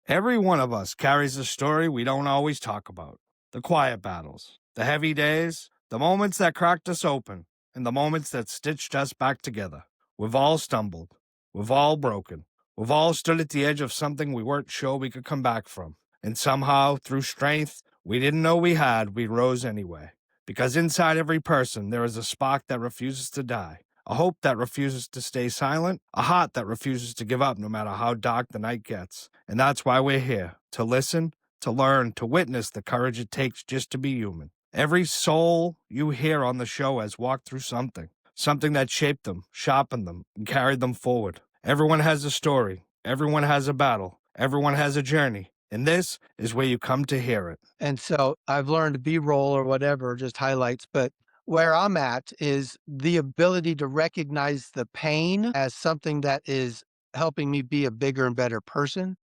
Every one of us carries a story we don't always talk about. The quiet battles, the heavy days, the moments that cracked us open, and the moments that stitched us back together. We've all stumbled. We've all broken. We've all stood at the edge of something we weren't sure we could come back from. And somehow, through strength we didn't know we had, we rose anyway. Because inside every person, there is a spark that refuses to die, a hope that refuses to stay silent, a heart that refuses to give up no matter how dark the night gets. And that's why we're here, to listen, to learn, to witness the courage it takes just to be human. Every soul you hear on the show has walked through something that shaped them, sharpened them, and carried them forward. Everyone has a story. Everyone has a battle. Everyone has a journey. And this is where you come to hear it. And so I've learned B-roll or whatever, just highlights, but where I'm at is the ability to recognize the pain as something that is helping me be a bigger and better person.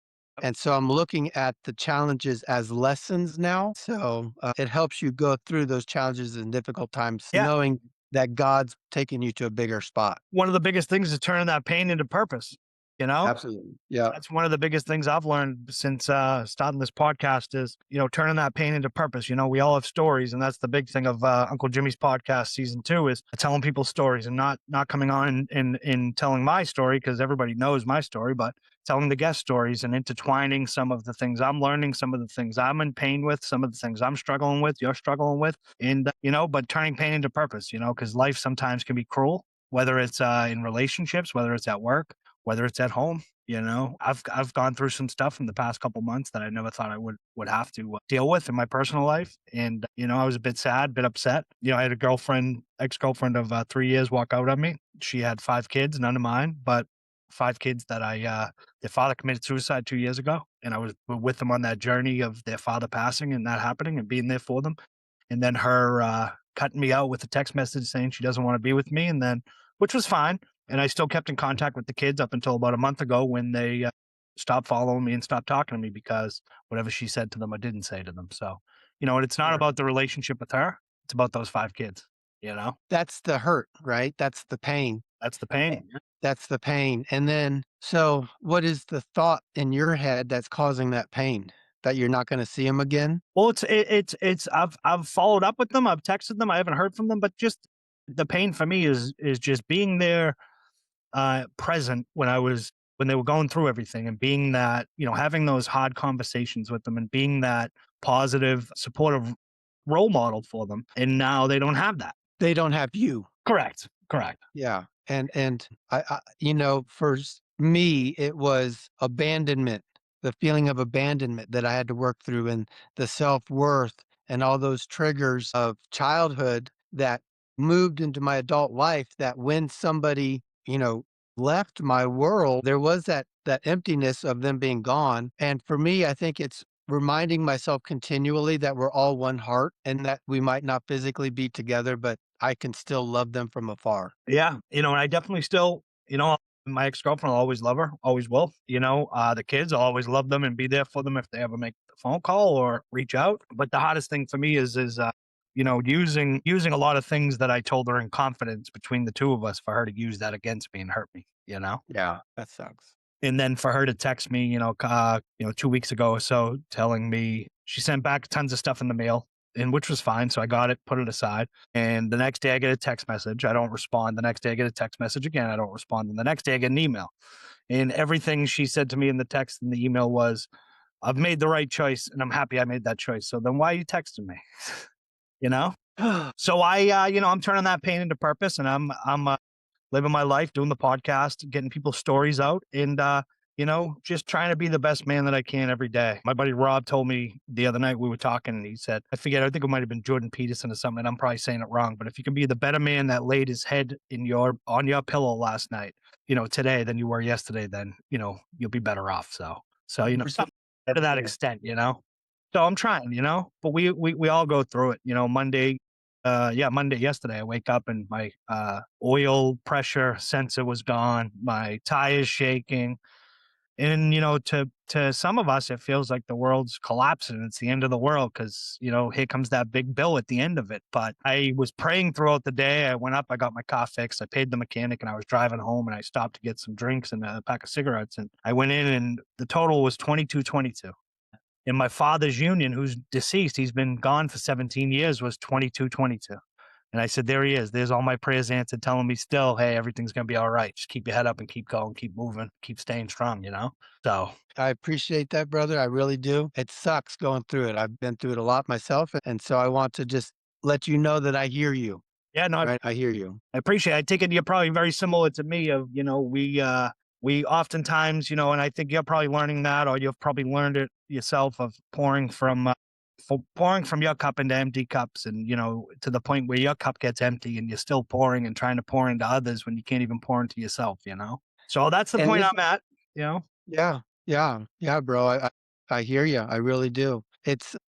And so I'm looking at the challenges as lessons now. So it helps you go through those challenges and difficult times, Yeah. knowing that God's taking you to a bigger spot. One of the biggest things is turning that pain into purpose, you know? Absolutely. Yeah. That's one of the biggest things I've learned since starting this podcast is, turning that pain into purpose. We all have stories, and that's the big thing of Uncle Jimmy's podcast season 2 is telling people stories and not coming on and telling my story because everybody knows my story, but telling the guest stories and intertwining some of the things I'm learning, some of the things I'm in pain with, some of the things I'm struggling with, you're struggling with, and but turning pain into purpose, because life sometimes can be cruel, whether it's in relationships, whether it's at work, whether it's at home. I've gone through some stuff in the past couple months that I never thought I would have to deal with in my personal life. And, I was a bit sad, a bit upset. I had a ex-girlfriend of 3 years walk out on me. She had 5 kids, none of mine, but 5 kids that their father committed suicide 2 years ago. And I was with them on that journey of their father passing and that happening and being there for them. And then her cutting me out with a text message saying she doesn't want to be with me. And then, which was fine. And I still kept in contact with the kids up until about a month ago when they stopped following me and stopped talking to me because whatever she said to them, I didn't say to them. So, and it's not about the relationship with her. It's about those 5 kids, That's the hurt, right? That's the pain. That's the pain. That's the pain. And then, so what is the thought in your head that's causing that pain? That you're not going to see them again? Well, I've followed up with them. I've texted them. I haven't heard from them, but just the pain for me is just being there, present when they were going through everything and being that, having those hard conversations with them and being that positive, supportive role model for them. And now they don't have that. They don't have you. Correct. Yeah. And for me, it was abandonment, the feeling of abandonment that I had to work through and the self-worth and all those triggers of childhood that moved into my adult life that when somebody, left my world, there was that emptiness of them being gone. And for me, I think it's reminding myself continually that we're all one heart and that we might not physically be together, but I can still love them from afar. Yeah. And I definitely still, my ex-girlfriend will always love her, always will. The kids, I'll always love them and be there for them if they ever make a phone call or reach out. But the hardest thing for me is using a lot of things that I told her in confidence between the two of us for her to use that against me and hurt me, Yeah, that sucks. And then for her to text me, 2 weeks ago or so, telling me she sent back tons of stuff in the mail, and which was fine. So I got it, put it aside. And the next day I get a text message. I don't respond. The next day I get a text message again. I don't respond. And the next day I get an email. And everything she said to me in the text and the email was, I've made the right choice and I'm happy I made that choice. So then why are you texting me? So I'm turning that pain into purpose, and I'm living my life, doing the podcast, getting people's stories out, and just trying to be the best man that I can every day. My buddy Rob told me the other night we were talking, and he said, I think it might have been Jordan Peterson or something, and I'm probably saying it wrong, but if you can be the better man that laid his head on your pillow last night, today than you were yesterday, then you'll be better off. So something to that extent, So I'm trying, but we all go through it, Monday yesterday, I wake up and my oil pressure sensor was gone. My tires shaking. And, to some of us, it feels like the world's collapsing. It's the end of the world because, here comes that big bill at the end of it. But I was praying throughout the day. I went up, I got my car fixed. I paid the mechanic and I was driving home and I stopped to get some drinks and a pack of cigarettes. And I went in and the total was 2222. And my father's union, who's deceased, he's been gone for 17 years, was 2222. And I said, there he is. There's all my prayers answered, telling me still, hey, everything's going to be all right. Just keep your head up and keep going, keep moving, keep staying strong, So, I appreciate that, brother. I really do. It sucks going through it. I've been through it a lot myself. And so I want to just let you know that I hear you. yeah, no, Right? I hear you. I appreciate it. I take it you're probably very similar to me of, we oftentimes, and I think you're probably learning that, or you've probably learned it yourself of pouring from your cup into empty cups, and, to the point where your cup gets empty and you're still pouring and trying to pour into others when you can't even pour into yourself, So that's the And point this- I'm at, Yeah, bro. I hear you. I really do.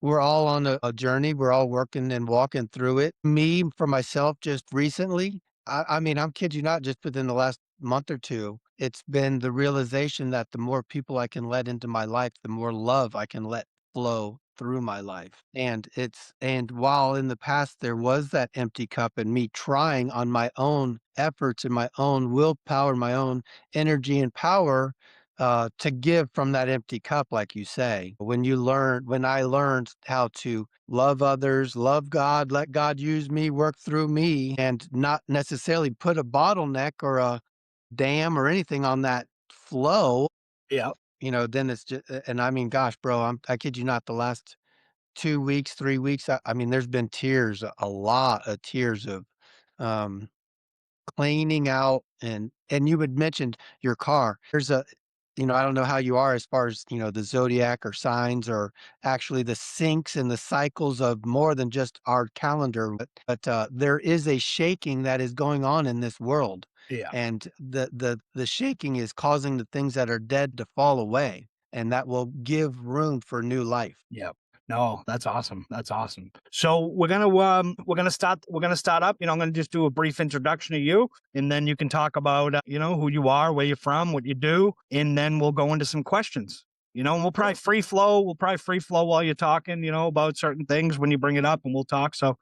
We're all on a journey. We're all working and walking through it. Me, for myself, just recently, I mean, I'm kid you not, just within the last month or two, it's been the realization that the more people I can let into my life, the more love I can let flow through my life. And while in the past there was that empty cup and me trying on my own efforts and my own willpower, my own energy and power, to give from that empty cup, like you say. When I learned how to love others, love God, let God use me, work through me, and not necessarily put a bottleneck or a dam or anything on that flow, yeah, then it's just, and I mean, gosh, bro, I kid you not, the last 2 weeks, 3 weeks, I mean, there's been tears, a lot of tears of, um, cleaning out. And you had mentioned your car. I don't know how you are as far as, the zodiac or signs or actually the syncs and the cycles of more than just our calendar, but there is a shaking that is going on in this world. yeah. And the shaking is causing the things that are dead to fall away, and that will give room for new life. Yeah. No, that's awesome. That's awesome. So we're gonna start up. I'm gonna just do a brief introduction of you, and then you can talk about who you are, where you're from, what you do, and then we'll go into some questions. And we'll probably free flow. We'll probably free flow while you're talking. About certain things when you bring it up, and we'll talk. So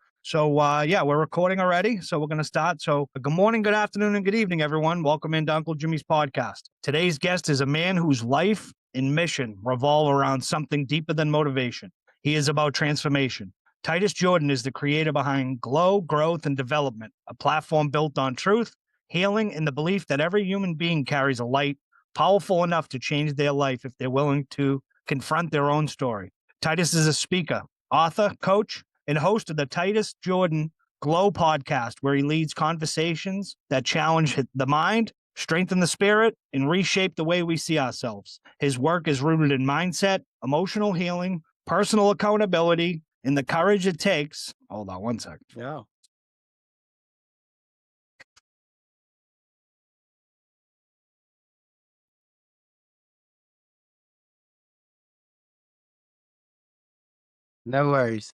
yeah, we're recording already. So we're gonna start. So good morning, good afternoon, and good evening, everyone. Welcome into Uncle Jimmy's podcast. Today's guest is a man whose life and mission revolve around something deeper than motivation. He is about transformation. Titus Jordan is the creator behind Glow, Growth, and Development, a platform built on truth, healing, and the belief that every human being carries a light powerful enough to change their life if they're willing to confront their own story. Titus is a speaker, author, coach, and host of the Titus Jordan Glow podcast, where he leads conversations that challenge the mind, strengthen the spirit, and reshape the way we see ourselves. His work is rooted in mindset, emotional healing, personal accountability, and the courage it takes. Hold on one second. Yeah. No worries.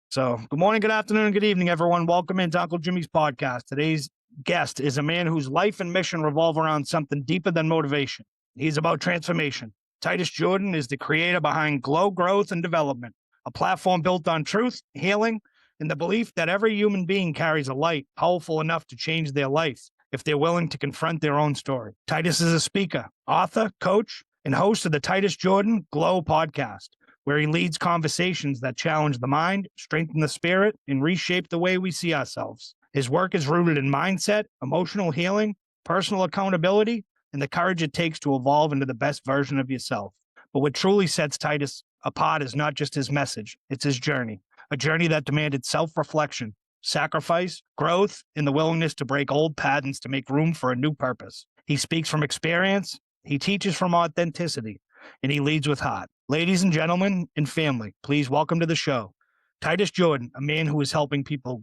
So, good morning, good afternoon, good evening, everyone. Welcome into Uncle Jimmy's podcast. Today's guest is a man whose life and mission revolve around something deeper than motivation. He's about transformation. Titus Jordan is the creator behind Glow, Growth, and Development, a platform built on truth, healing, and the belief that every human being carries a light powerful enough to change their life if they're willing to confront their own story. Titus is a speaker, author, coach, and host of the Titus Jordan Glow podcast, where he leads conversations that challenge the mind, strengthen the spirit, and reshape the way we see ourselves. His work is rooted in mindset, emotional healing, personal accountability, and the courage it takes to evolve into the best version of yourself. But what truly sets Titus apart is not just his message, it's his journey, a journey that demanded self-reflection, sacrifice, growth, and the willingness to break old patterns to make room for a new purpose. He speaks from experience, he teaches from authenticity, and he leads with heart. Ladies and gentlemen and family, please welcome to the show, Titus Jordan, a man who is helping people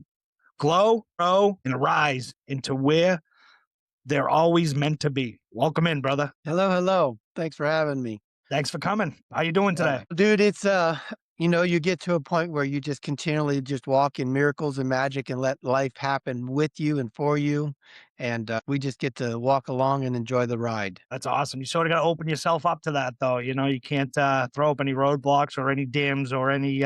glow, grow, and rise into where they're always meant to be. Welcome in, brother. Hello. Thanks for having me. Thanks for coming. How you doing today? Dude, it's You get to a point where you just continually just walk in miracles and magic and let life happen with you and for you. And we just get to walk along and enjoy the ride. That's awesome. You sort of got to open yourself up to that, though. You can't throw up any roadblocks or any dams or any,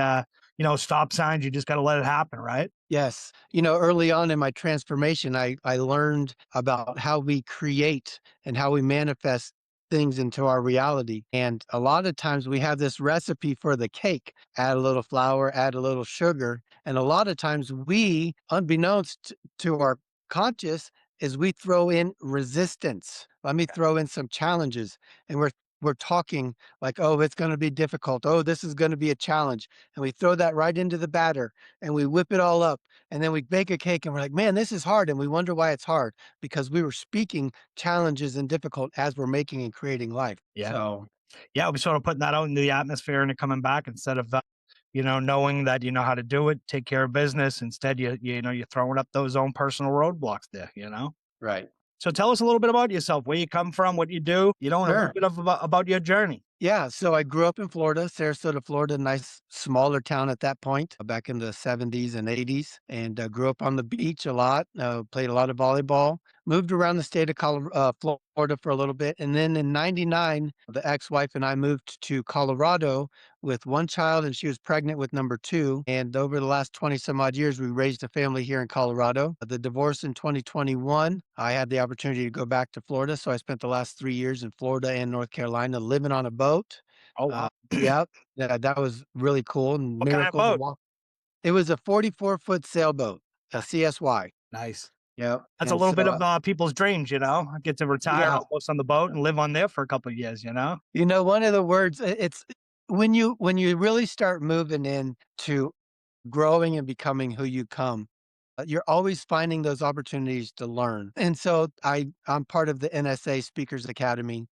stop signs. You just got to let it happen, right? Yes. Early on in my transformation, I learned about how we create and how we manifest things into our reality. And a lot of times we have this recipe for the cake, add a little flour, add a little sugar. And a lot of times we, unbeknownst to our conscious, is we throw in resistance. Let me throw in some challenges. And we're talking like, oh, it's going to be difficult. Oh, this is going to be a challenge. And we throw that right into the batter and we whip it all up. And then we bake a cake and we're like, man, this is hard. And we wonder why it's hard because we were speaking challenges and difficult as we're making and creating life. Yeah. So, Yeah. We're sort of putting that out into the atmosphere and it coming back instead of, knowing that you know how to do it, take care of business. Instead, you're throwing up those own personal roadblocks there. right. So tell us a little bit about yourself, where you come from, what you do, and a little Sure. bit about your journey. Yeah, so I grew up in Florida, Sarasota, Florida, nice smaller town at that point, back in the 70s and 80s, and grew up on the beach a lot, played a lot of volleyball, moved around the state of Florida for a little bit, and then in 99, the ex-wife and I moved to Colorado with one child, and she was pregnant with number two, and over the last 20 some odd years, we raised a family here in Colorado. The divorce in 2021, I had the opportunity to go back to Florida, so I spent the last 3 years in Florida and North Carolina living on a boat. Oh, wow. Yep. Yeah, that was really cool and What kind of miracle to boat? walk. It was a 44-foot sailboat, a CSY. Nice. Yep. That's a And little bit so, of people's dreams. Get to retire yeah, almost on the boat and live on there for a couple of years. one of the words, it's when you really start moving into growing and becoming who you come, you're always finding those opportunities to learn. And so I'm part of the NSA Speakers Academy.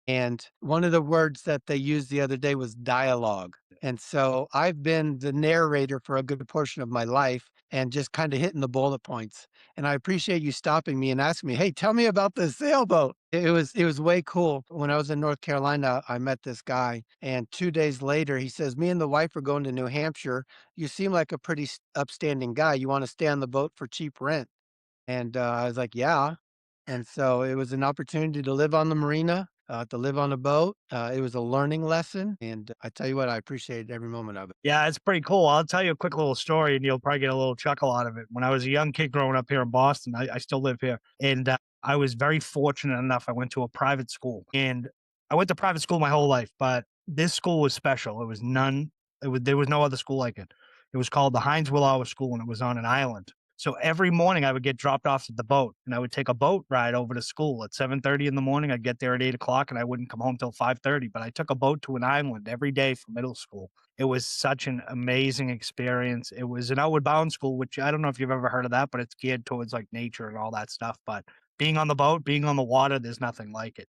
And one of the words that they used the other day was dialogue. And so I've been the narrator for a good portion of my life and just kind of hitting the bullet points. And I appreciate you stopping me and asking me, "Hey, tell me about this sailboat." It was way cool. When I was in North Carolina, I met this guy, and 2 days later he says, "Me and the wife are going to New Hampshire. You seem like a pretty upstanding guy. You want to stay on the boat for cheap rent?" And I was like, "Yeah." And so it was an opportunity to live on the marina, to live on a boat. It was a learning lesson, and I tell you what, I appreciated every moment of it. Yeah, it's pretty cool. I'll tell you a quick little story, and you'll probably get a little chuckle out of it. When I was a young kid growing up here in Boston, I still live here, and I was very fortunate enough. I went to a private school, and I went to private school my whole life, but this school was special. There was no other school like it. It was called the Heinz Willauer School, and it was on an island. So every morning I would get dropped off at the boat, and I would take a boat ride over to school at 7:30 in the morning. I'd get there at 8 o'clock, and I wouldn't come home till 5:30. But I took a boat to an island every day for middle school. It was such an amazing experience. It was an outward bound school, which I don't know if you've ever heard of that, but it's geared towards like nature and all that stuff. But being on the boat, being on the water, there's nothing like it.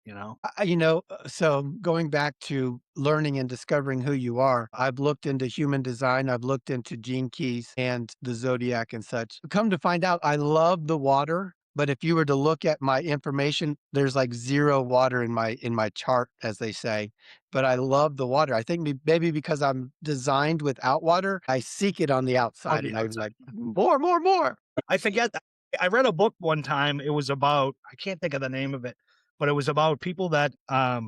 So going back to learning and discovering who you are, I've looked into human design, I've looked into gene keys and the zodiac and such. Come to find out, I love the water. But if you were to look at my information, there's like zero water in my chart, as they say. But I love the water. I think maybe because I'm designed without water, I seek it on the outside, the and I'm outside. like more, more, more. I forget. I read a book one time. It was about, I can't think of the name of it, but it was about people that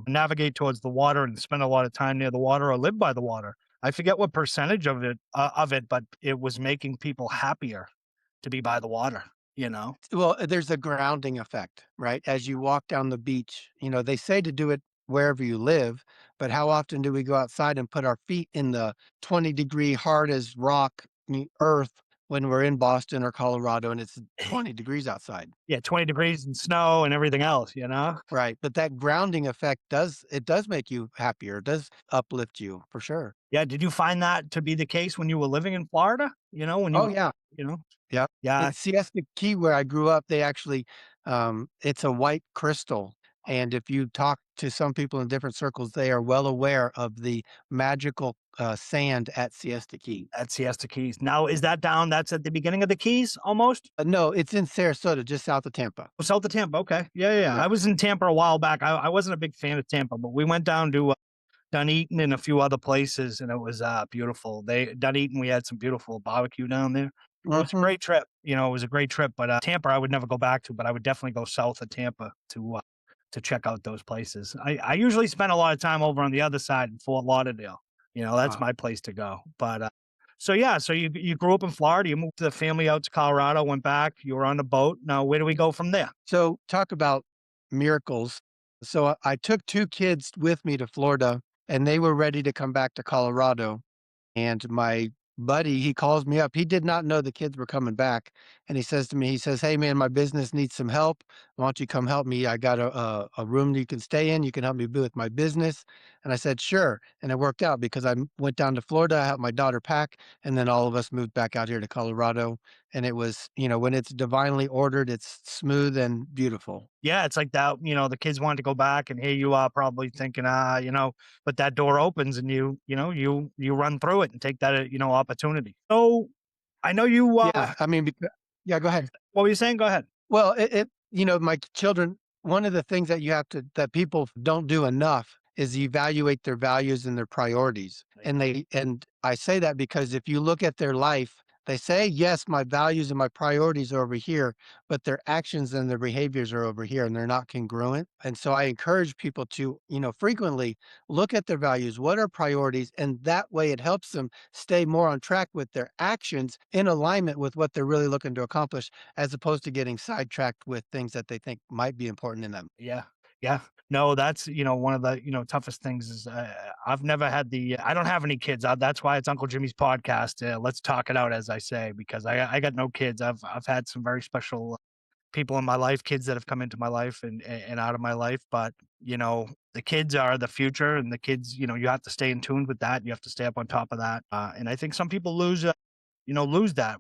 navigate towards the water and spend a lot of time near the water or live by the water. I forget what percentage of it, but it was making people happier to be by the water. Well, there's a grounding effect, right? As you walk down the beach, they say to do it wherever you live, but how often do we go outside and put our feet in the 20-degree hard as rock earth when we're in Boston or Colorado and it's 20 degrees outside? Yeah, 20 degrees and snow and everything else. Right. But that grounding effect does make you happier. It does uplift you for sure. Yeah. Did you find that to be the case when you were living in Florida? When Oh you, yeah. you know, Yeah. yeah, In Siesta Key, where I grew up, they actually, it's a white crystal. And if you talk to some people in different circles, they are well aware of the magical sand at Siesta Key. at Siesta Keys. Now, is that's at the beginning of the Keys almost? No, it's in Sarasota, just south of Tampa. Oh, south of Tampa. Okay. Yeah. Yeah. I was in Tampa a while back. I wasn't a big fan of Tampa, but we went down to Dunedin and a few other places, and it was beautiful. Dunedin, we had some beautiful barbecue down there. It was a Hmm. great trip. It was a great trip. But Tampa, I would never go back to, but I would definitely go south of Tampa to check out those places. I usually spend a lot of time over on the other side in Fort Lauderdale. That's my place to go. But so yeah, so you grew up in Florida. You moved the family out to Colorado, went back. You were on the boat. Now, where do we go from there? So talk about miracles. So I took two kids with me to Florida, and they were ready to come back to Colorado. And my buddy, he calls me up. He did not know the kids were coming back. And he says to me, he says, "Hey man, my business needs some help. Why don't you come help me? I got a room that you can stay in. You can help me with my business." And I said, "Sure." And it worked out because went down to Florida. I helped my daughter pack. And then all of us moved back out here to Colorado. And it was, when it's divinely ordered, it's smooth and beautiful. Yeah, it's like that. The kids wanted to go back, and here you are, probably thinking, but that door opens, and you run through it and take that opportunity. So I know you. Yeah. I mean, yeah, go ahead. What were you saying? Go ahead. Well, my children, one of the things that people don't do enough is evaluate their values and their priorities. And I say that because if you look at their life, they say, yes, my values and my priorities are over here, but their actions and their behaviors are over here and they're not congruent. And so I encourage people to, frequently look at their values, what are priorities, and that way it helps them stay more on track with their actions in alignment with what they're really looking to accomplish as opposed to getting sidetracked with things that they think might be important in them. Yeah. Yeah. No, that's, one of the, toughest things is I've never had I don't have any kids. That's why it's Uncle Jimmy's podcast. Let's talk it out, as I say, because I got no kids. I've had some very special people in my life, kids that have come into my life and out of my life. But, the kids are the future, and the kids, you have to stay in tune with that. You have to stay up on top of that. And I think some people lose that.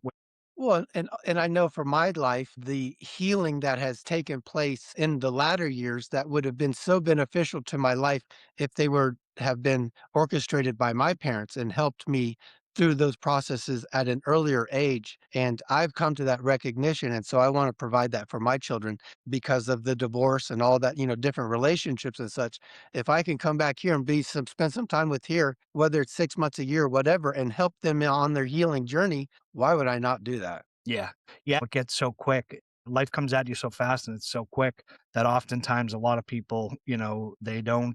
Well, and I know for my life, the healing that has taken place in the latter years that would have been so beneficial to my life if they were have been orchestrated by my parents and helped me through those processes at an earlier age. And I've come to that recognition. And so I want to provide that for my children because of the divorce and all that, different relationships and such. If I can come back here and spend some time with here, whether it's 6 months, a year, whatever, and help them on their healing journey, why would I not do that? Yeah. Yeah. It gets so quick. Life comes at you so fast and it's so quick that oftentimes a lot of people, they don't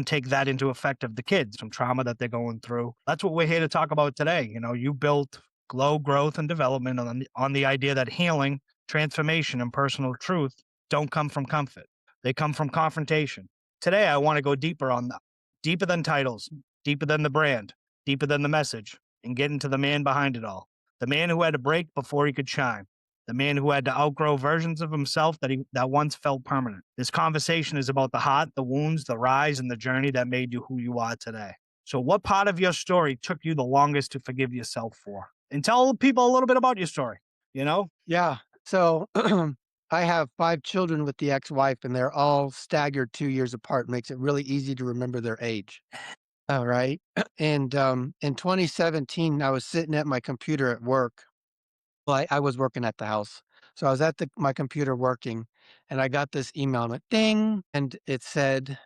take that into effect of the kids, some trauma that they're going through. That's what we're here to talk about today. You built Glow Growth and Development on the idea that healing, transformation, and personal truth don't come from comfort. They come from confrontation. Today, I want to go deeper on that, deeper than titles, deeper than the brand, deeper than the message, and get into the man behind it all. The man who had to break before he could shine. The man who had to outgrow versions of himself that once felt permanent. This conversation is about the heart, the wounds, the rise, and the journey that made you who you are today. So what part of your story took you the longest to forgive yourself for? And tell people a little bit about your story, Yeah. So I have 5 children with the ex-wife, and they're all staggered 2 years apart. Makes it really easy to remember their age. All right. And in 2017, I was sitting at my computer at work. Well, I was working at the house. So I was at my computer working, and I got this email and went ding. And it said,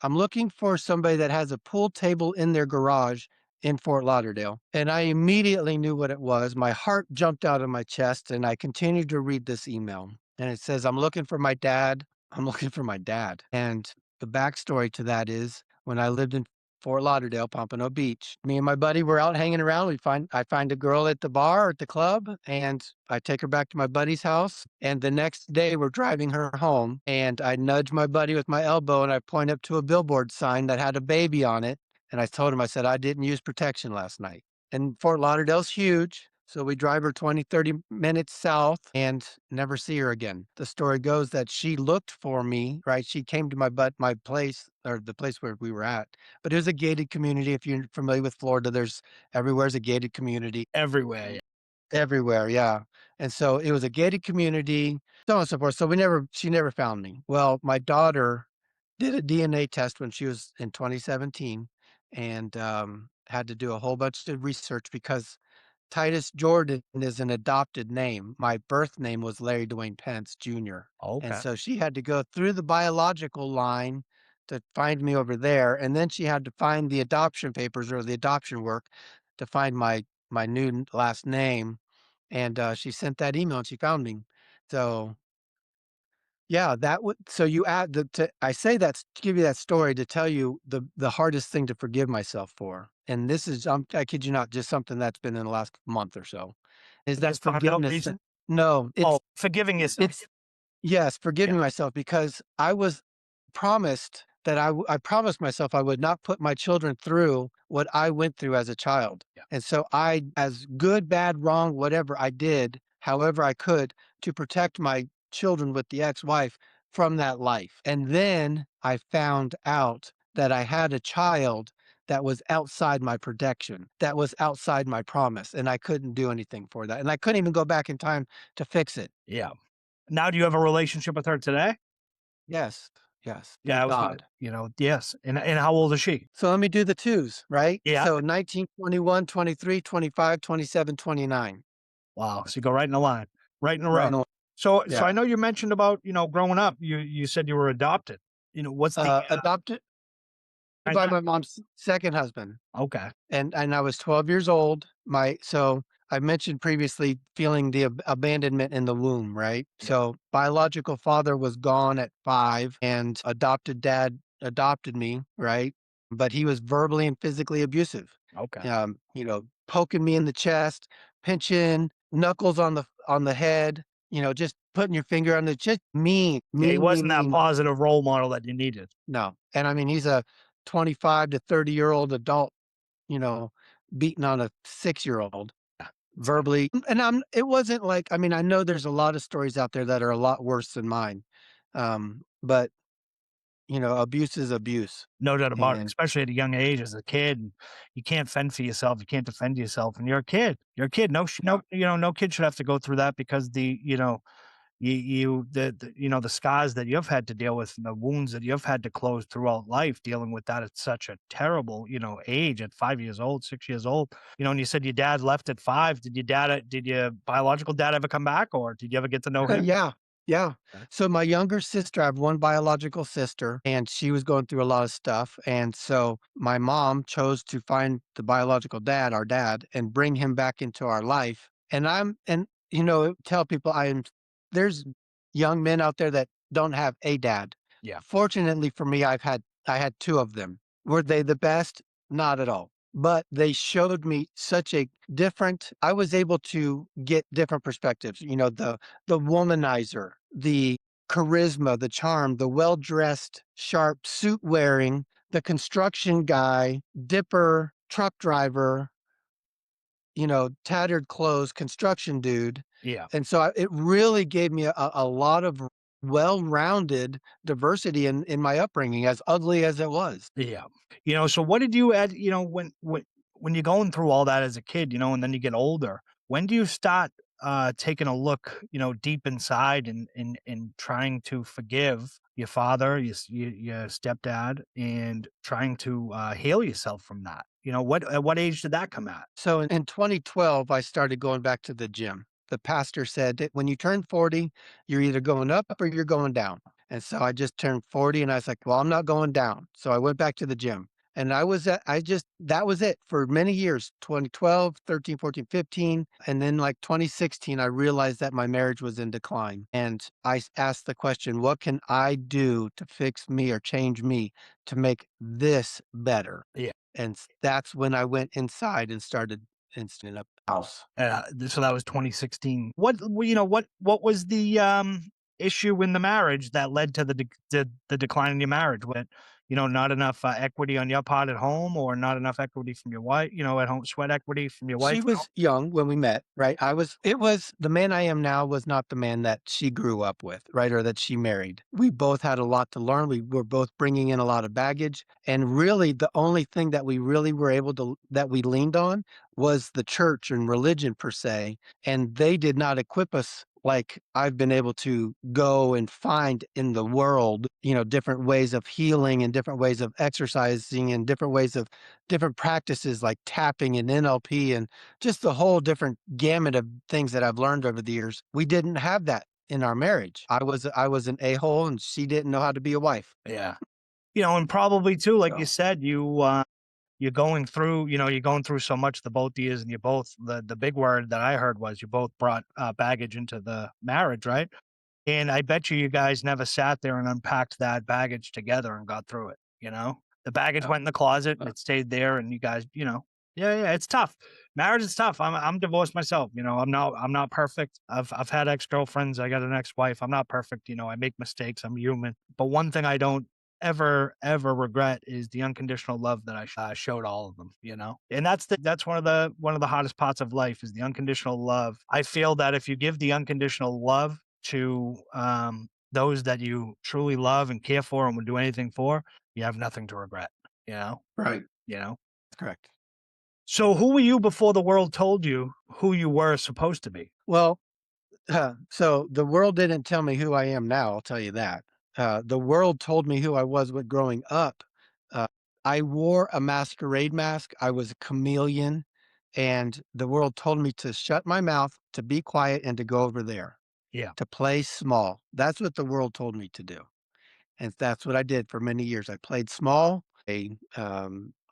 "I'm looking for somebody that has a pool table in their garage in Fort Lauderdale." And I immediately knew what it was. My heart jumped out of my chest, and I continued to read this email. And it says, "I'm looking for my dad. I'm looking for my dad." And the backstory to that is when I lived in Fort Lauderdale, Pompano Beach, me and my buddy were out hanging around. I find a girl at the bar or at the club, and I take her back to my buddy's house. And the next day we're driving her home, and I nudge my buddy with my elbow and I point up to a billboard sign that had a baby on it. And I told him, I said, "I didn't use protection last night." And Fort Lauderdale's huge. So we drive her 20, 30 minutes south and never see her again. The story goes that she looked for me, right? She came to my place, or the place where we were at, but it was a gated community. If you're familiar with Florida, everywhere's a gated community. everywhere. Everywhere, yeah. And so it was a gated community, so on and so forth. So she never found me. Well, my daughter did a DNA test when she was in 2017 and had to do a whole bunch of research because Titus Jordan is an adopted name. My birth name was Larry Dwayne Pence Jr. And Okay. so she had to go through the biological line to find me over there. And then she had to find the adoption papers or the adoption work to find my new last name. And she sent that email and she found me. So yeah, that would so you add I say that to give you that story to tell you the hardest thing to forgive myself for. And this is I kid you not, just something that's been in the last month or so. Is that Just found out forgiveness? recent. No, Oh, forgiving yourself. it's yes, Yeah. forgiving myself because I was promised that I promised myself I would not put my children through what I went through as a child. Yeah. And so I, as good, bad, wrong, whatever I did, however I could to protect my children with the ex-wife from that life. And then I found out that I had a child that was outside my protection, that was outside my promise, and I couldn't do anything for that. And I couldn't even go back in time to fix it. Yeah. Now, do you have a relationship with her today? Yes. Yes. Yeah, Thank I was gonna, God. yes. And how old is she? So let me do the twos, right? Yeah. So 19, 21, 23, 25, 27, 29. Wow. So you go right in the line, right in a Right. row. So Yeah. I know you mentioned about, growing up, you said you were adopted. What's the Adopted by my mom's second husband. okay. And I was 12 years old. So I mentioned previously feeling the abandonment in the womb, right? Yeah. So biological father was gone at 5 and adopted dad adopted me, right? But he was verbally and physically abusive. Okay. Poking me in the chest, pinching, knuckles on the head, just putting your finger on the just mean, Yeah, he mean, wasn't mean, that mean. positive role model that you needed. No. And I mean, he's a 25 to 30-year-old adult, you know, beating on a 6-year-old verbally. And it wasn't like, I mean, I know there's a lot of stories out there that are a lot worse than mine. But abuse is abuse. No doubt about it, And especially at a young age as a kid. You can't fend for yourself. You can't defend yourself, and you're a kid. You're a kid. No kid should have to go through that because the scars that you've had to deal with and the wounds that you've had to close throughout life dealing with that at such a terrible, age at 5 years old, 6 years old. And you said your dad left at 5. Did your biological dad ever come back, or did you ever get to know him? yeah, yeah. Okay. So my younger sister, I have one biological sister, and she was going through a lot of stuff. And so my mom chose to find the biological dad, our dad, and bring him back into our life. Tell people there's young men out there that don't have a dad. Yeah. Fortunately for me, I had two of them. Were they the best? Not at all. But they showed me I was able to get different perspectives, the womanizer, the charisma, the charm, the well-dressed, sharp suit wearing, the construction guy, dipper, truck driver, tattered clothes, construction dude. Yeah. And so it really gave me a lot of well-rounded diversity in my upbringing, as ugly as it was. Yeah. So what did you add, when you're going through all that as a kid, and then you get older, when do you start taking a look, deep inside and trying to forgive your father, your stepdad, and trying to heal yourself from that? At what age did that come at? So in 2012, I started going back to the gym. The pastor said that when you turn 40, you're either going up or you're going down. And so I just turned 40 and I was like, well, I'm not going down. So I went back to the gym. And that was it for many years, 2012, 13, 14, 15. And then like 2016, I realized that my marriage was in decline. And I asked the question, what can I do to fix me or change me to make this better? Yeah. And that's when I went inside and started installing a house. So that was 2016. What was the issue in the marriage that led to the decline in your marriage? When not enough equity on your part at home, or not enough equity from your wife, at home, sweat equity from your wife? She was young when we met, right? The man I am now was not the man that she grew up with, right? Or that she married. We both had a lot to learn. We were both bringing in a lot of baggage. And really, the only thing that we really were that we leaned on was the church and religion per se. And they did not equip us like I've been able to go and find in the world, different ways of healing and different ways of exercising and different ways of different practices like tapping and NLP and just the whole different gamut of things that I've learned over the years. We didn't have that in our marriage. I was an a-hole and she didn't know how to be a wife. Yeah. And probably too, like you So, said, you're going through, you're going through so much, the both of you, and you both, the big word that I heard was you both brought baggage into the marriage, right? And I bet you guys never sat there and unpacked that baggage together and got through it. The baggage yeah. went in the closet and it stayed there, and you guys, yeah, it's tough. Marriage is tough. I'm divorced myself. I'm not perfect. I've had ex-girlfriends. I got an ex-wife. I'm not perfect. I make mistakes. I'm human. But one thing I don't ever regret is the unconditional love that I showed all of them. And that's one of the hardest parts of life is the unconditional love. I feel that if you give the unconditional love to those that you truly love and care for and would do anything for, you have nothing to regret. You know, Right. you know. Correct. So who were you before the world told you who you were supposed to be? Well, so the world didn't tell me who I am now, I'll tell you that. The world told me who I was with growing up. Uh, I wore a masquerade mask. I was a chameleon, and the world told me to shut my mouth, to be quiet, and to go over there, Yeah. to play small. That's what the world told me to do. And that's what I did for many years. I played small.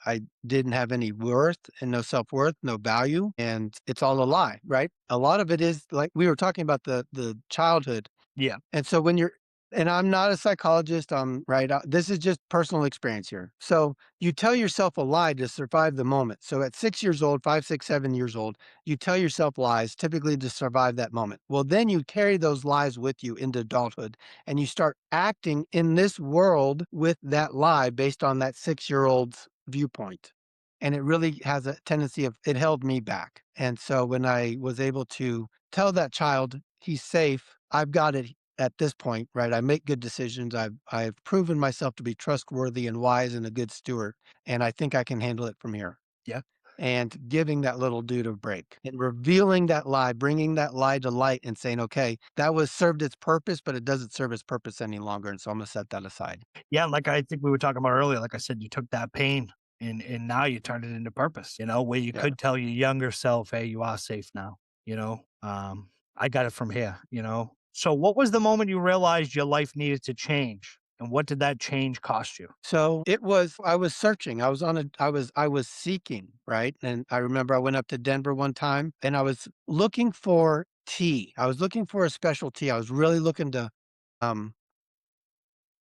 I didn't have any worth and no self-worth, no value, and it's all a lie, right? A lot of it is like we were talking about the childhood. Yeah. And so when you're and I'm not a psychologist, right. This is just personal experience here. So you tell yourself a lie to survive the moment. So at 6 years old, 5, 6, 7 years old, you tell yourself lies typically to survive that moment. Well, then you carry those lies with you into adulthood and you start acting in this world with that lie based on that 6 year old's viewpoint. And it really has a tendency of it held me back. And so when I was able to tell that child he's safe, I've got it at this point, right? I make good decisions. I've proven myself to be trustworthy and wise and a good steward, and I think I can handle it from here. Yeah. And giving that little dude a break and revealing that lie, bringing that lie to light and saying, okay, that was served its purpose, but it doesn't serve its purpose any longer. And so I'm going to set that aside. Yeah. Like I think we were talking about earlier, like I said, you took that pain and now you turned it into purpose, where you Yeah. could tell your younger self, hey, you are safe now, I got it from here. So what was the moment you realized your life needed to change? And what did that change cost you? So I was searching. I was seeking, right? And I remember I went up to Denver one time and I was looking for tea. I was looking for a special tea. I was really looking to, um,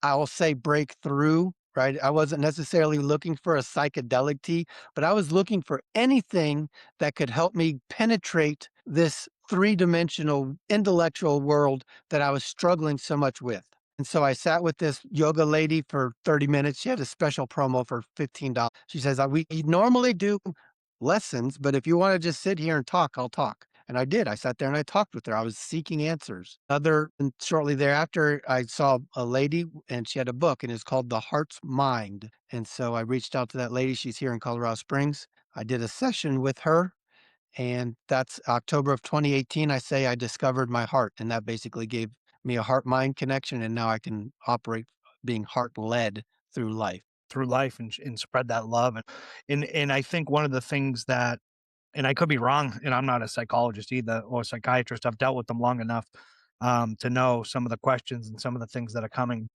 I'll say break through, right? I wasn't necessarily looking for a psychedelic tea, but I was looking for anything that could help me penetrate this three-dimensional intellectual world that I was struggling so much with. And so I sat with this yoga lady for 30 minutes. She had a special promo for $15. She says, we normally do lessons, but if you want to just sit here and talk, I'll talk. And I did. I sat there and I talked with her. I was seeking answers. And shortly thereafter, I saw a lady and she had a book and it's called The Heart's Mind. And so I reached out to that lady. She's here in Colorado Springs. I did a session with her and that's October of 2018. I say I discovered my heart and that basically gave me a heart mind connection. And now I can operate being heart led through life. Through life and spread that love. And I think one of the things that, and I could be wrong, and I'm not a psychologist either or a psychiatrist. I've dealt with them long enough to know some of the questions and some of the things that are coming.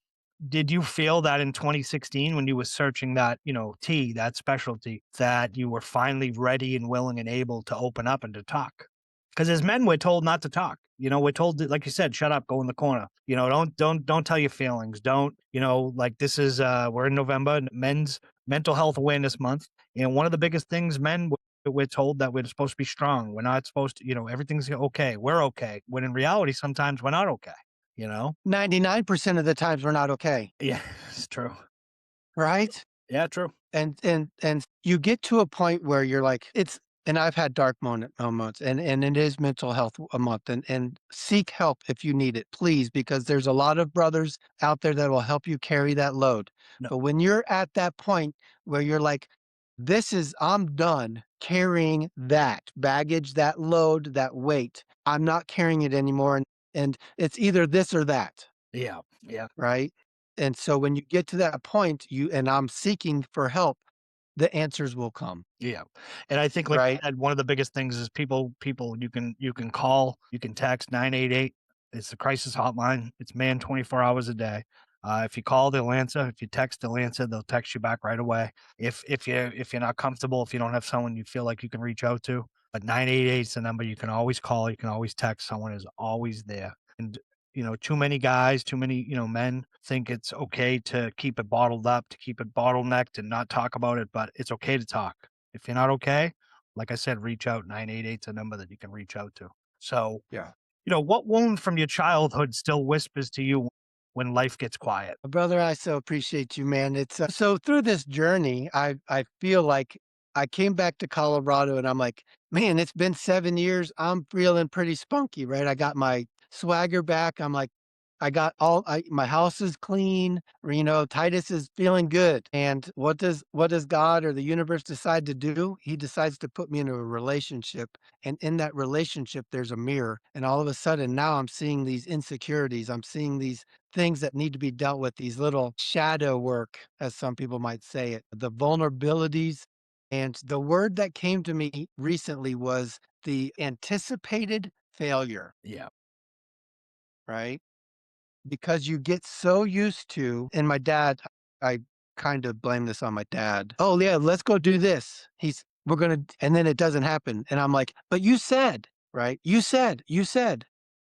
Did you feel that in 2016 when you were searching that, tea, that specialty, that you were finally ready and willing and able to open up and to talk? Because as men, we're told not to talk. We're told that, like you said, shut up, go in the corner. Don't tell your feelings. Don't, like this is we're in November, Men's Mental Health Awareness Month, and one of the biggest things we're told that we're supposed to be strong. We're not supposed to, everything's okay. We're okay. When in reality, sometimes we're not okay. 99% of the times we're not okay, Yeah, it's true. right? Yeah, true. And you get to a point where you're like, and I've had dark moments and it is mental health a month and seek help if you need it, please, because there's a lot of brothers out there that will help you carry that load. No. But when you're at that point where you're like, I'm done carrying that baggage, that load, that weight. I'm not carrying it anymore. And it's either this or that. Yeah, yeah, Right? And so when you get to that point, and I'm seeking for help, the answers will come, yeah. And I think, like you right? said, one of the biggest things is people you can call, you can text 988. It's the crisis hotline. It's man 24 hours a day. If you call, they'll answer. If you text, they'll answer. They'll text you back right away. If you're not comfortable, if you don't have someone you feel like you can reach out to, but 988 is the number. You can always call. You can always text. Someone is always there. And too many guys, too many men think it's okay to keep it bottled up, to keep it bottlenecked, and not talk about it. But it's okay to talk. If you're not okay, like I said, reach out. 988 is a number that you can reach out to. So Yeah. what wound from your childhood still whispers to you when life gets quiet? Brother, I so appreciate you, man. It's so through this journey, I feel like I came back to Colorado and I'm like, man, it's been 7 years. I'm feeling pretty spunky, right? I got my swagger back. I'm like, I got my house is clean. Titus is feeling good. And what does God or the universe decide to do? He decides to put me into a relationship. And in that relationship, there's a mirror. And all of a sudden now I'm seeing these insecurities. I'm seeing these things that need to be dealt with, these little shadow work, as some people might say it, the vulnerabilities. And the word that came to me recently was the anticipated failure, Yeah. right? Because you get so used to, and my dad, I kind of blame this on my dad. Oh, yeah, let's go do this. And then it doesn't happen. And I'm like, but you said, right? You said.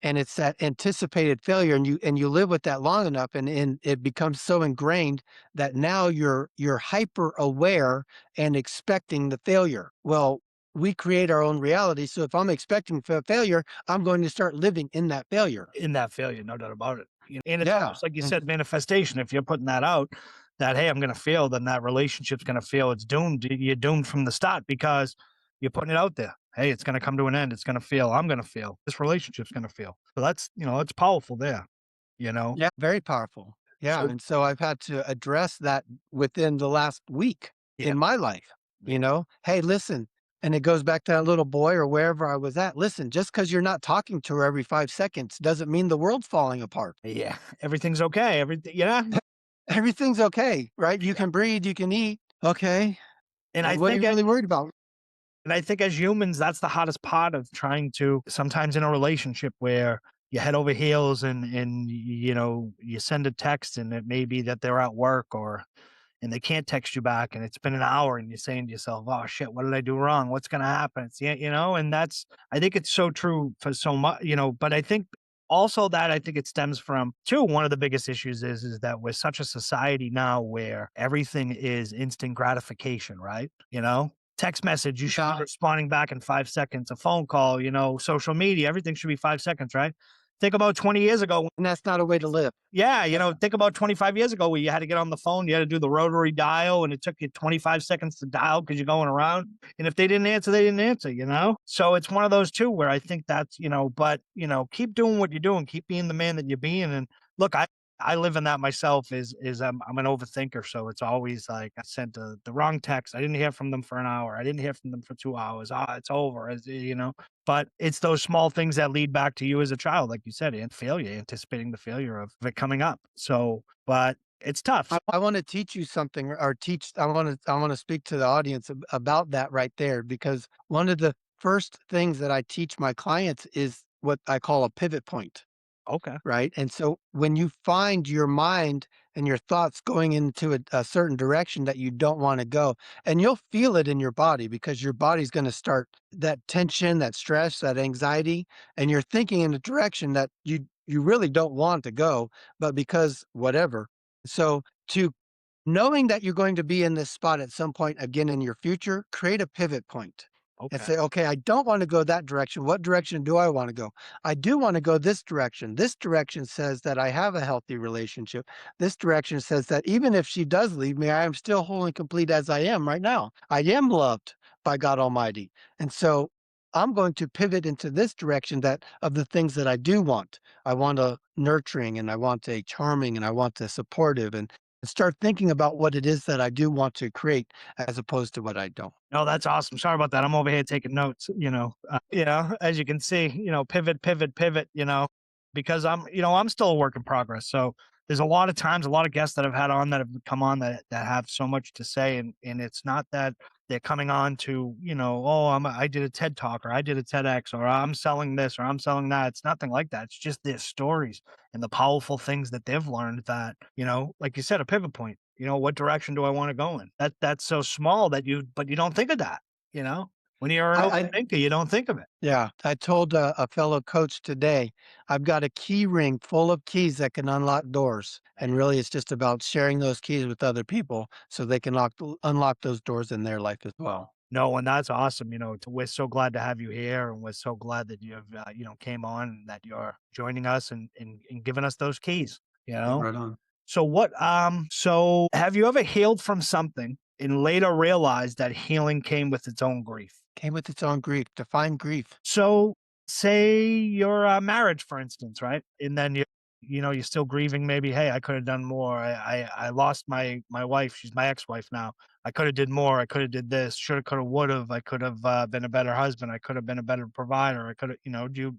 And it's that anticipated failure, and you live with that long enough, and it becomes so ingrained that now you're hyper aware and expecting the failure. Well, we create our own reality. So if I'm expecting failure, I'm going to start living in that failure. In that failure, no doubt about it. And it's Yeah. almost like you said, manifestation. If you're putting that out, that hey, I'm going to fail, then that relationship's going to fail. It's doomed. You're doomed from the start because you're putting it out there. Hey, it's going to come to an end. It's going to fail. I'm going to fail. This relationship's going to fail. So that's it's powerful there. Yeah, very powerful. Yeah, So and so I've had to address that within the last week yeah, in my life. yeah, Hey, listen, and it goes back to that little boy or wherever I was at. Listen, just because you're not talking to her every 5 seconds doesn't mean the world's falling apart. yeah. Everything's okay. Everything, Everything's okay, right? You can breathe, you can eat. Okay. And I What are think you really worried about? And I think as humans, that's the hardest part of trying to sometimes in a relationship where you head over heels and you send a text and it may be that they're at work and they can't text you back and it's been an hour and you're saying to yourself, oh shit, what did I do wrong? What's going to happen? And I think it's so true for so much, but I think also that I think it stems from too, one of the biggest issues is that we're such a society now where everything is instant gratification, right? Text message, you should be Yeah, responding back in 5 seconds. A phone call, social media, everything should be 5 seconds, right? Think about 20 years ago. and that's not a way to live. Yeah, think about 25 years ago where you had to get on the phone, you had to do the rotary dial, and it took you 25 seconds to dial because you're going around. And if they didn't answer, they didn't answer. So it's one of those too where I think that's, but, keep doing what you're doing, keep being the man that you're being. And look, I live in that myself is I'm an overthinker. So it's always like I sent the wrong text. I didn't hear from them for an hour. I didn't hear from them for 2 hours. It's over. But it's those small things that lead back to you as a child, like you said, and failure, anticipating the failure of it coming up. So, but it's tough. I want to teach you something or teach. I want to speak to the audience about that right there, because one of the first things that I teach my clients is what I call a pivot point. Okay. Right. And so when you find your mind and your thoughts going into a certain direction that you don't want to go, and you'll feel it in your body because your body's going to start that tension, that stress, that anxiety, and you're thinking in a direction that you really don't want to go, but because whatever. So to knowing that you're going to be in this spot at some point again in your future, create a pivot point and Okay. say, okay, I don't want to go that direction. What direction do I want to go? I do want to go this direction. This direction says that I have a healthy relationship. This direction says that even if she does leave me, I am still whole and complete as I am right now. I am loved by God Almighty. And so I'm going to pivot into this direction that of the things that I do want. I want a nurturing, and I want a charming, and I want a supportive, and start thinking about what it is that I do want to create as opposed to what I don't. No, that's awesome. Sorry about that. I'm over here taking notes, as you can see, pivot, because I'm still a work in progress. So there's a lot of times, a lot of guests that I've had on that have come on that have so much to say, and it's not that they're coming on to, oh, I did a TED talk, or I did a TEDx, or I'm selling this, or I'm selling that. It's nothing like that. It's just their stories and the powerful things that they've learned that, like you said, a pivot point. What direction do I want to go in? That's so small but you don't think of that, when you're an I overthinker, you don't think of it. Yeah, I told a fellow coach today, I've got a key ring full of keys that can unlock doors. And really, it's just about sharing those keys with other people so they can unlock those doors in their life as well. No, and that's awesome. We're so glad to have you here, and we're so glad that you've, came on, and that you're joining us and giving us those keys. Right on. So have you ever healed from something and later realized that healing came with its own grief? Came with its own grief. Define grief. So say your marriage, for instance, right? And then you're still grieving. Maybe, hey, I could have done more. I lost my wife. She's my ex-wife now. I could have did more. I could have did this. Should have, could have, would have. I could have been a better husband. I could have been a better provider. I could have, do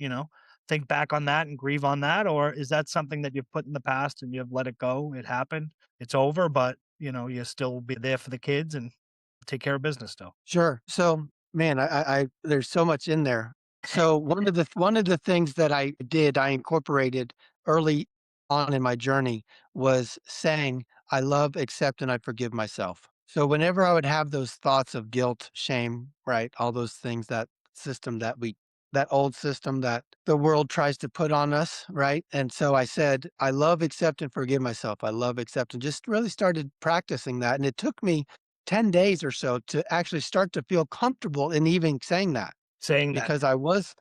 you think back on that and grieve on that, or is that something that you've put in the past and you've let it go? It happened. It's over, but you still be there for the kids and take care of business still. Sure. So, man, I there's so much in there. So one of the things that I incorporated early on in my journey was saying, I love, accept, and I forgive myself. So whenever I would have those thoughts of guilt, shame, right, all those things, that old system that the world tries to put on us, right? And so I said, I love, accept, and forgive myself. I love, accept, and just really started practicing that. And it took me 10 days or so to actually start to feel comfortable in even saying that, Saying that. because I was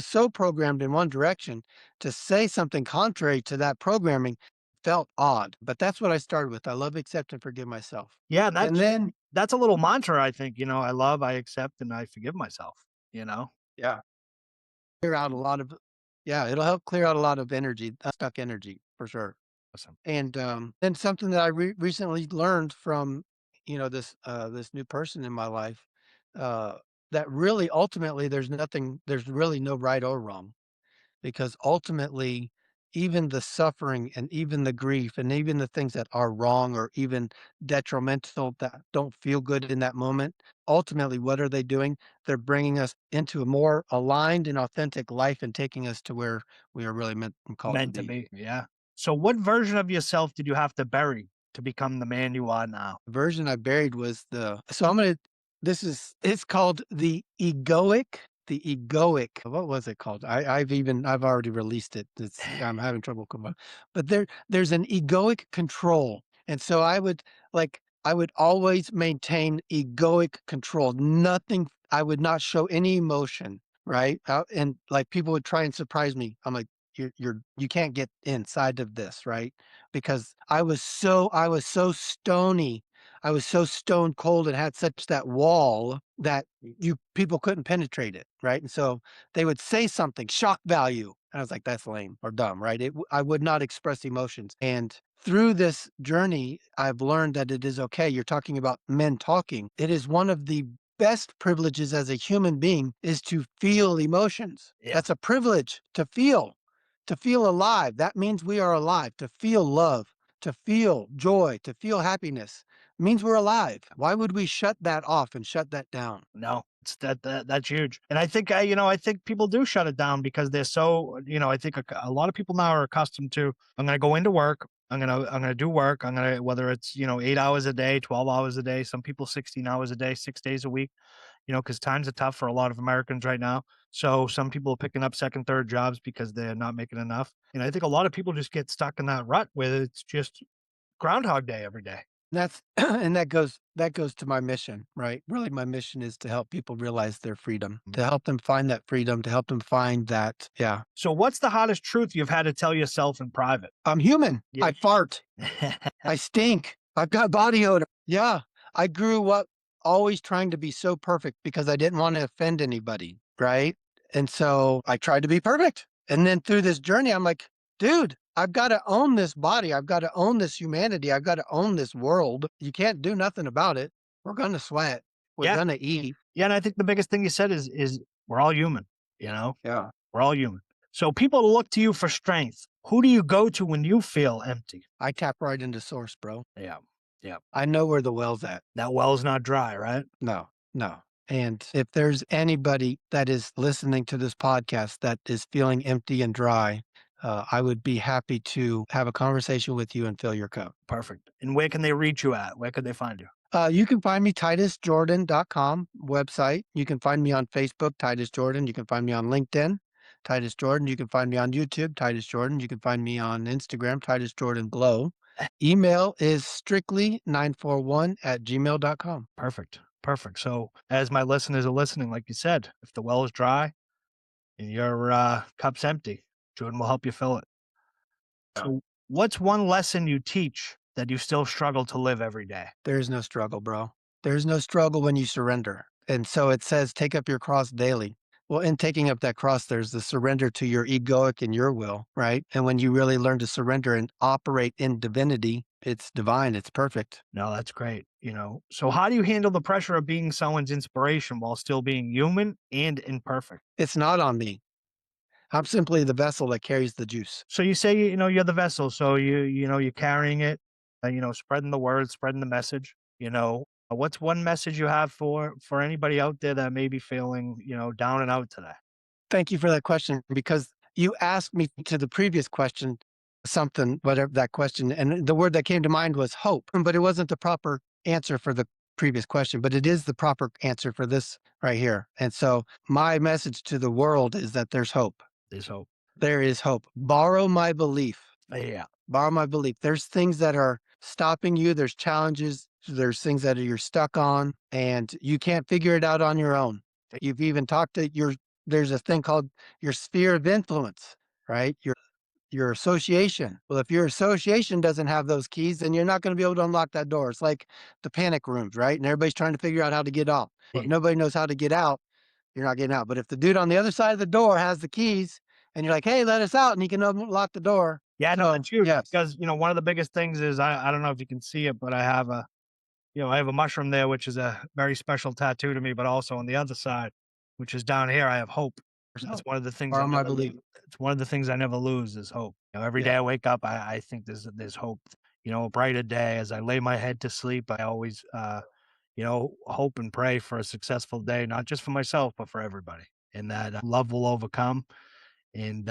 so programmed in one direction. To say something contrary to that programming felt odd, but that's what I started with. I love, accept, and forgive myself. Yeah, And then, that's a little mantra, I think. I love, I accept, and I forgive myself. yeah, clear out a lot of, yeah, it'll help clear out a lot of energy, stuck energy for sure. Awesome. And then something that I recently learned from, this new person in my life, that really ultimately there's really no right or wrong, because ultimately, even the suffering and even the grief and even the things that are wrong or even detrimental that don't feel good in that moment, ultimately, what are they doing? They're bringing us into a more aligned and authentic life and taking us to where we are really meant and called to Meant to be. be. Yeah. So what version of yourself did you have to bury to become the man you are now? The version I buried was so I'm gonna it's called the egoic. What was it called? I've already released it. I'm having trouble coming up. But there's an egoic control. And so I would always maintain egoic control. Nothing, I would not show any emotion, right? And like people would try and surprise me. I'm like, you can't get inside of this, right? Because I was so stony. I was so stone cold and had such that wall that people couldn't penetrate it, right? And so they would say something, shock value. And I was like, that's lame or dumb, right? I would not express emotions. And through this journey, I've learned that it is okay. You're talking about men talking. It is one of the best privileges as a human being is to feel emotions. Yeah. That's a privilege to feel alive. That means we are alive, to feel love, to feel joy, to feel happiness means we're alive. Why would we shut that off and shut that down? No, it's that's huge. And I think I think people do shut it down because they're so, I think a lot of people now are accustomed to, I'm going to go into work. I'm going to do work. Whether it's, 8 hours a day, 12 hours a day, some people 16 hours a day, 6 days a week, because times are tough for a lot of Americans right now. So some people are picking up second, third jobs because they're not making enough. And I think a lot of people just get stuck in that rut where it's just Groundhog Day every day. That's and that goes to my mission, right? Really, my mission is to help people realize their freedom, to help them find that freedom, to help them find that, yeah, So what's the hottest truth you've had to tell yourself in private? I'm human. Yeah. I fart. I stink. I've got body odor. Yeah. I grew up always trying to be so perfect because I didn't want to offend anybody, right? And so I tried to be perfect. And then through this journey, I'm like, dude, I've got to own this body. I've got to own this humanity. I've got to own this world. You can't do nothing about it. We're going to sweat. We're Yeah. going to eat. Yeah, and I think the biggest thing you said is we're all human, Yeah. We're all human. So people look to you for strength. Who do you go to when you feel empty? I tap right into source, bro. Yeah. Yeah. I know where the well's at. That well's not dry, right? No, no. And if there's anybody that is listening to this podcast that is feeling empty and dry, I would be happy to have a conversation with you and fill your cup. Perfect. And where can they reach you at? Where could they find you? You can find me TitusJordan.com website. You can find me on Facebook, Titus Jordan. You can find me on LinkedIn, Titus Jordan. You can find me on YouTube, Titus Jordan. You can find me on Instagram, Titus Jordan Glow. Email is strictly941@gmail.com. Perfect. Perfect. So as my listeners are listening, like you said, if the well is dry and your cup's empty, Jordan will help you fill it. So what's one lesson you teach that you still struggle to live every day? There's no struggle, bro. There's no struggle when you surrender. And so it says, take up your cross daily. Well, in taking up that cross, there's the surrender to your egoic and your will, right? And when you really learn to surrender and operate in divinity, it's divine, it's perfect. No, that's great. So how do you handle the pressure of being someone's inspiration while still being human and imperfect? It's not on me. I'm simply the vessel that carries the juice. So you say, you're the vessel. So you're carrying it, spreading the word, spreading the message, what's one message you have for anybody out there that may be feeling, down and out today? Thank you for that question, because you asked me to the previous question something, whatever that question, and the word that came to mind was hope, but it wasn't the proper answer for the previous question, but it is the proper answer for this right here. And so my message to the world is that there's hope. There's hope. There is hope. Borrow my belief. Yeah. Borrow my belief. There's things that are stopping you. There's challenges. There's things that you're stuck on, and you can't figure it out on your own. You've even talked to there's a thing called your sphere of influence, right? Your association. Well, if your association doesn't have those keys, then you're not going to be able to unlock that door. It's like the panic rooms, right? And everybody's trying to figure out how to get out. Well, if nobody knows how to get out, you're not getting out. But if the dude on the other side of the door has the keys and you're like, hey, let us out, and he can unlock the door. Yeah, no, that's huge. Yes. Because, one of the biggest things is, I don't know if you can see it, but I have a mushroom there, which is a very special tattoo to me, but also on the other side, which is down here, I have hope. It's one of the things Borrow my belief. It's one of the things I never lose is hope. Every day I wake up, I think there's hope. A brighter day. As I lay my head to sleep, I always hope and pray for a successful day, not just for myself, but for everybody. And that love will overcome. And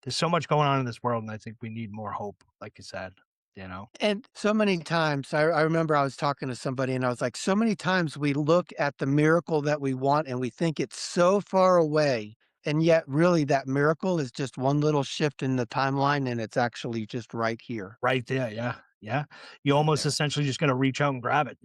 there's so much going on in this world, and I think we need more hope, like you said. And so many times, I remember I was talking to somebody and I was like, so many times we look at the miracle that we want and we think it's so far away. And yet, really, that miracle is just one little shift in the timeline, and it's actually just right here. Right there. Yeah. Yeah. You almost essentially just got to reach out and grab it,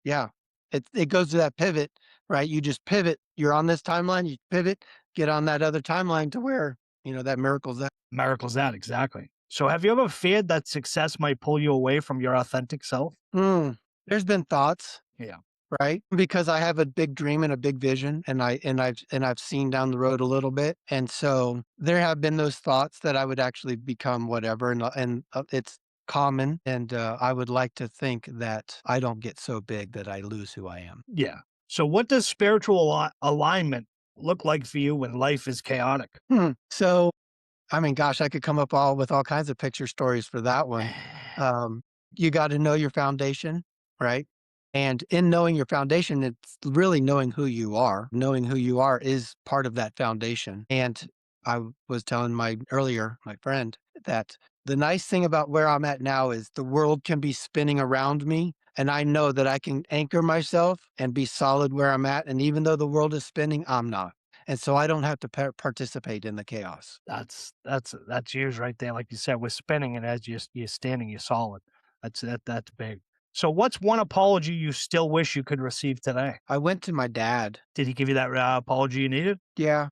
Yeah. It goes to that pivot, right? You just pivot. You're on this timeline, you pivot, get on that other timeline to where, that miracle's that. Miracle's that. Exactly. So have you ever feared that success might pull you away from your authentic self? There's been thoughts. Yeah. Right? Because I have a big dream and a big vision, and I've seen down the road a little bit. And so there have been those thoughts that I would actually become whatever. And it's common. And I would like to think that I don't get so big that I lose who I am. Yeah. So what does spiritual alignment look like for you when life is chaotic? So, I mean, gosh, I could come up with all kinds of picture stories for that one. You got to know your foundation, right? And in knowing your foundation, it's really knowing who you are. Knowing who you are is part of that foundation. And I was telling my friend, that the nice thing about where I'm at now is the world can be spinning around me. And I know that I can anchor myself and be solid where I'm at. And even though the world is spinning, I'm not. And so I don't have to participate in the chaos. That's huge right there. Like you said, we're spinning, and as you're standing, you're solid. That's big. So what's one apology you still wish you could receive today? I went to my dad. Did he give you that apology you needed? Yeah.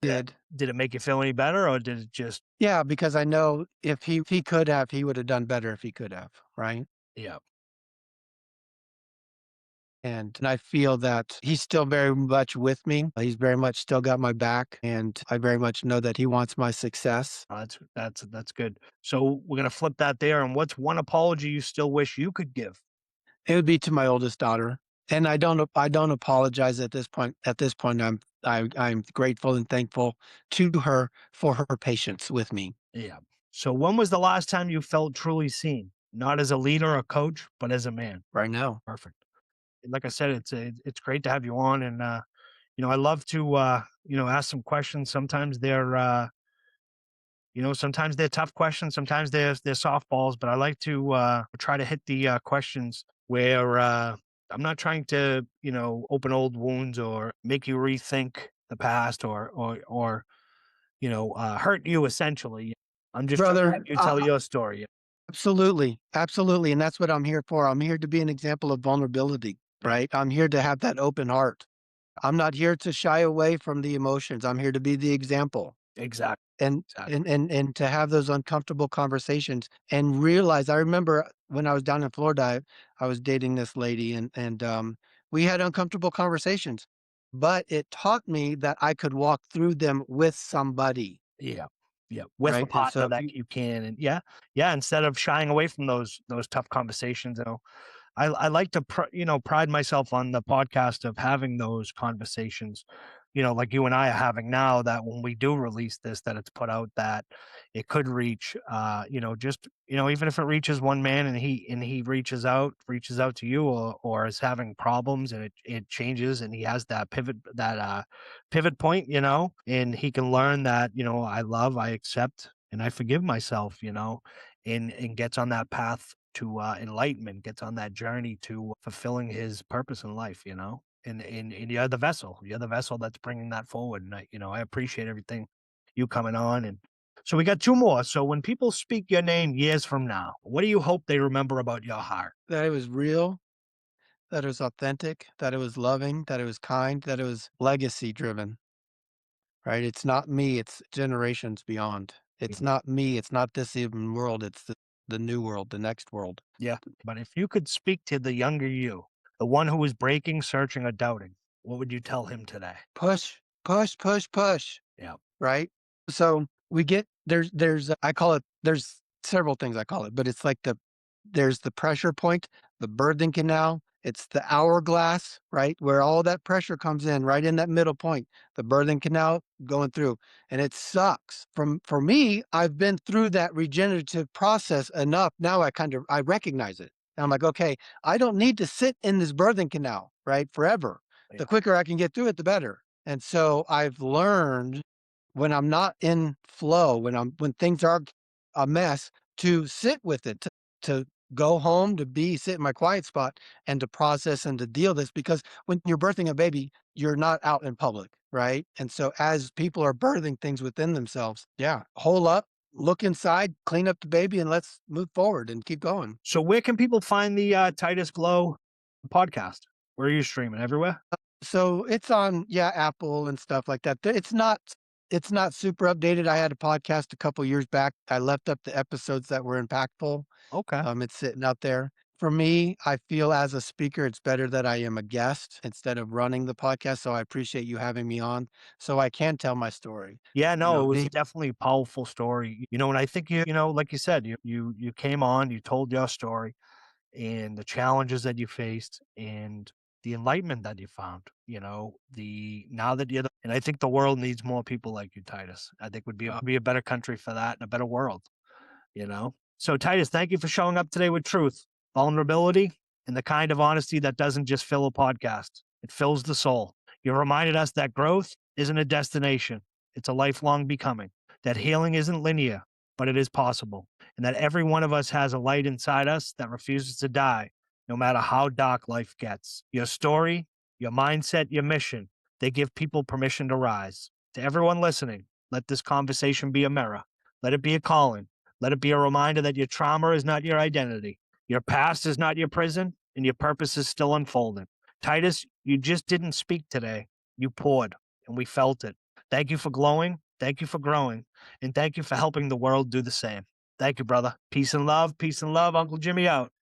Did it make you feel any better, or did it just? Yeah, because I know if he could have, he would have done better if he could have, right? Yeah. And I feel that he's still very much with me. He's very much still got my back, and I very much know that he wants my success. That's good. So we're gonna flip that there. And what's one apology you still wish you could give? It would be to my oldest daughter, and I don't apologize at this point. At this point, I'm grateful and thankful to her for her patience with me. Yeah. So when was the last time you felt truly seen? Not as a leader or coach, but as a man. Right now. Perfect. And like I said, it's great to have you on. And I love to ask some questions. Sometimes sometimes they're tough questions, sometimes they're softballs, but I like to try to hit the questions where I'm not trying to, open old wounds or make you rethink the past or hurt you essentially. I'm just trying to Brother, have you tell your story. absolutely. Absolutely. And that's what I'm here for. I'm here to be an example of vulnerability, Yeah. right? I'm here to have that open heart. I'm not here to shy away from the emotions. I'm here to be the example. Exactly. And Exactly. and to have those uncomfortable conversations and realize. I remember when I was down in Florida, I was dating this lady, and we had uncomfortable conversations, but it taught me that I could walk through them with somebody, Yeah. Yeah. With a right? And partner so that you can. And yeah, instead of shying away from those tough conversations, I like to pride myself on the podcast of having those conversations, like you and I are having now, that when we do release this, that it's put out, that it could reach just even if it reaches one man and he reaches out to you, or is having problems, and it changes, and he has that pivot point, and he can learn that, I love, I accept, and I forgive myself, and gets on that path to enlightenment, gets on that journey to fulfilling his purpose in life, and you're the vessel. You're the vessel that's bringing that forward. And I appreciate everything you coming on. And so we got two more. So when people speak your name years from now, what do you hope they remember about your heart? that it was real, that it was authentic, that it was loving, that it was kind, that it was legacy driven, right? It's not me, it's generations beyond. It's not me, it's not this even world, it's the new world, the next world. Yeah. But if you could speak to the younger you, the one who was breaking, searching, or doubting, what would you tell him today? Push, push, push, push. Yeah. Right? So we get there's I call it there's several things I call it, but it's like there's the pressure point, the birthing canal, it's the hourglass, right? Where all that pressure comes in, right in that middle point, the birthing canal going through. And it sucks. For me, I've been through that regenerative process enough. Now I recognize it. And I'm like, okay, I don't need to sit in this birthing canal, right? Forever. Yeah. The quicker I can get through it, the better. And so I've learned when I'm not in flow, when things are a mess, to sit with it, to go home, to sit in my quiet spot and to process and to deal this, because when you're birthing a baby, you're not out in public, right? And so as people are birthing things within themselves, yeah, hole up, look inside, clean up the baby, and let's move forward and keep going. So where can people find the Titus Glow podcast? Where are you streaming? Everywhere? So it's on, yeah, Apple and stuff like that. It's not super updated. I had a podcast a couple years back. I left up the episodes that were impactful. Okay. It's sitting out there. For me, I feel as a speaker, it's better that I am a guest instead of running the podcast. So I appreciate you having me on so I can tell my story. Yeah, no, it was Me, definitely a powerful story. And I think like you said, you came on, you told your story and the challenges that you faced and the enlightenment that you found. The now that and I think the world needs more people like you, Titus. I think would be a better country for that and a better world. So Titus, thank you for showing up today with truth, vulnerability, and the kind of honesty that doesn't just fill a podcast. It fills the soul. You reminded us that growth isn't a destination. It's a lifelong becoming. That healing isn't linear, but it is possible. And that every one of us has a light inside us that refuses to die, no matter how dark life gets. Your story, your mindset, your mission, they give people permission to rise. To everyone listening, let this conversation be a mirror. Let it be a calling. Let it be a reminder that your trauma is not your identity. Your past is not your prison, and your purpose is still unfolding. Titus, you just didn't speak today. You poured, and we felt it. Thank you for glowing. Thank you for growing. And thank you for helping the world do the same. Thank you, brother. Peace and love. Peace and love. Uncle Jimmy out.